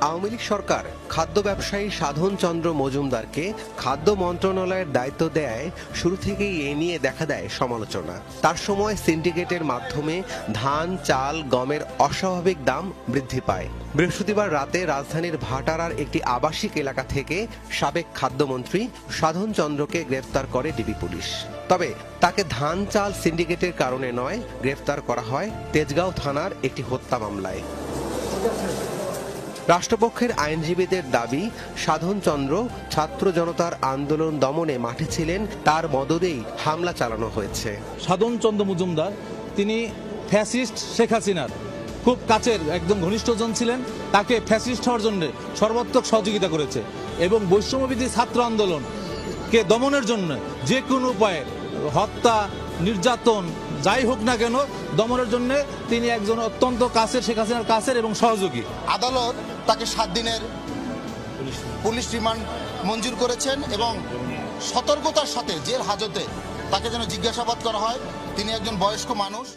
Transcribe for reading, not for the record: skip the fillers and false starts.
আওয়ামী লীগ সরকার খাদ্য ব্যবসায়ী সাধন চন্দ্র মজুমদারকে খাদ্য মন্ত্রণালয়ের দায়িত্ব দেয় শুরু থেকেই এ নিয়ে দেখা দেয় সমালোচনা। তার সময় সিন্ডিকেটের মাধ্যমে ধান, চাল, গমের অস্বাভাবিক দাম বৃদ্ধি পায়। বৃহস্পতিবার রাতে রাজধানীর ভাটারার একটি আবাসিক এলাকা থেকে সাবেক খাদ্যমন্ত্রী সাধন চন্দ্রকে গ্রেফতার করে ডিবি পুলিশ। তবে তাকে ধান চাল সিন্ডিকেটের কারণে নয়, গ্রেফতার করা হয় তেজগাঁও থানার একটি হত্যা মামলায়। রাষ্ট্রপক্ষের আইনজীবীদের দাবি, সাধন চন্দ্র ছাত্র জনতার আন্দোলন দমনে মাঠে ছিলেন, তার মদদেই হামলা চালানো হয়েছে। সাধন চন্দ্র মজুমদার তিনি ফ্যাসিস্ট শেখ হাসিনার খুব কাছের একদম ঘনিষ্ঠজন ছিলেন। তাকে ফ্যাসিস্ট হওয়ার জন্য সর্বাত্মক সহযোগিতা করেছে এবং বৈষম্যবিরোধী ছাত্র আন্দোলনকে দমনের জন্য যে কোনো উপায়ে হত্যা, নির্যাতন যাই হোক না কেন দমনের জন্য তিনি একজন অত্যন্ত কাছের শেখ হাসিনার কাছের এবং সহযোগী। আদালত তাকে 7 দিনের পুলিশ রিমান্ড মঞ্জুর করেছেন এবং সতর্কতার সাথে জেল হাজতে তাকে যেন জিজ্ঞাসাবাদ করা হয়। তিনি একজন বয়স্ক মানুষ।